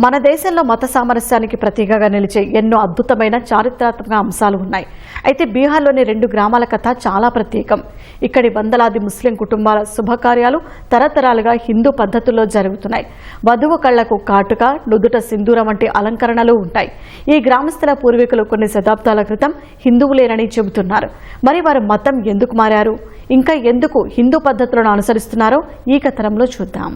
మన దేశంలో మత సామరస్యానికి ప్రతీకగా నిలిచే ఎన్నో అద్భుతమైన చారిత్రాత్మక అంశాలు ఉన్నాయి. అయితే బీహార్లోని 2 గ్రామాల కథ చాలా ప్రత్యేకం. ఇక్కడి వందలాది ముస్లిం కుటుంబాల శుభకార్యాలు తరతరాలుగా హిందూ పద్ధతుల్లో జరుగుతున్నాయి. వధువు కళ్లకు కాటుక, నుదుట సింధూరం వంటి అలంకరణలు ఉంటాయి. ఈ గ్రామస్తుల పూర్వీకులు కొన్ని శతాబ్దాల క్రితం హిందువులేనని చెబుతున్నారు. మరి వారు మతం ఎందుకు మారారు, ఇంకా ఎందుకు హిందూ పద్ధతులను అనుసరిస్తున్నారో ఈ కథనంలో చూద్దాం.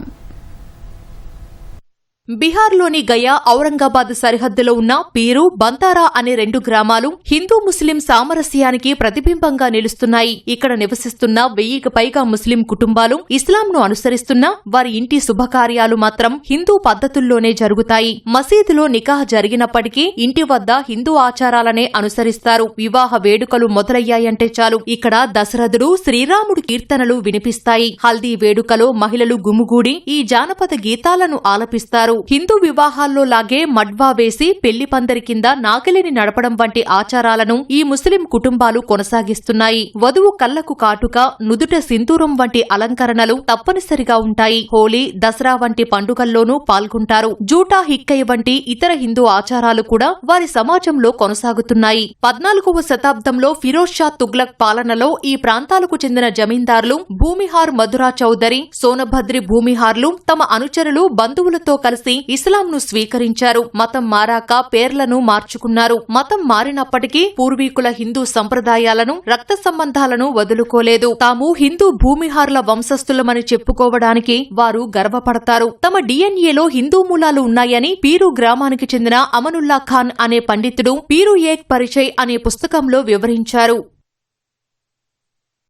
బీహార్లోని గయా, ఔరంగాబాద్ సరిహద్దులో ఉన్న పీరు, బంతారా అనే 2 గ్రామాలు హిందూ ముస్లిం సామరస్యానికి ప్రతిబింబంగా నిలుస్తున్నాయి. ఇక్కడ నివసిస్తున్న 1000కి పైగా ముస్లిం కుటుంబాలు ఇస్లాంను అనుసరిస్తున్నా వారి ఇంటి శుభకార్యాలు మాత్రం హిందూ పద్ధతుల్లోనే జరుగుతాయి. మసీదులో నికాహ్ జరిగినప్పటికీ ఇంటి వద్ద హిందూ ఆచారాలనే అనుసరిస్తారు. వివాహ వేడుకలు మొదలయ్యాయంటే చాలు ఇక్కడ దశరథుడు, శ్రీరాముడు కీర్తనలు వినిపిస్తాయి. హల్దీ వేడుకలో మహిళలు గుమిగూడి ఈ జానపద గీతాలను ఆలపిస్తారు. హిందూ వివాహాల్లో లాగే మడ్వా వేసి పెళ్లి పందిరి కింద నాగలిని నడపడం వంటి ఆచారాలను ఈ ముస్లిం కుటుంబాలు కొనసాగిస్తున్నాయి. వధువు కళ్లకు కాటుక, నుదుట సింధూరం వంటి అలంకరణలు తప్పనిసరిగా ఉంటాయి. హోలీ, దసరా వంటి పండుగల్లోనూ పాల్గొంటారు. జూటా, హిక్కయ్య వంటి ఇతర హిందూ ఆచారాలు కూడా వారి సమాజంలో కొనసాగుతున్నాయి. 14వ శతాబ్దంలో ఫిరోజ్ షా తుగ్లక్ పాలనలో ఈ ప్రాంతాలకు చెందిన జమీందారులు భూమిహార్ మధురా చౌదరి, సోనభద్రి భూమిహార్లు తమ అనుచరులు, బంధువులతో కలిసి ఇస్లాంను స్వీకరించారు. మతం మారాక పేర్లను మార్చుకున్నారు. మతం మారినప్పటికీ పూర్వీకుల హిందూ సంప్రదాయాలను, రక్త సంబంధాలను వదులుకోలేదు. తాము హిందూ భూమిహార్ల వంశస్థులమని చెప్పుకోవడానికి వారు గర్వపడతారు. తమ డిఎన్ఏలో హిందూ మూలాలు ఉన్నాయని పీరు గ్రామానికి చెందిన అమనుల్లా ఖాన్ అనే పండితుడు పీరు ఏక్ పరిచయ్ అనే పుస్తకంలో వివరించారు.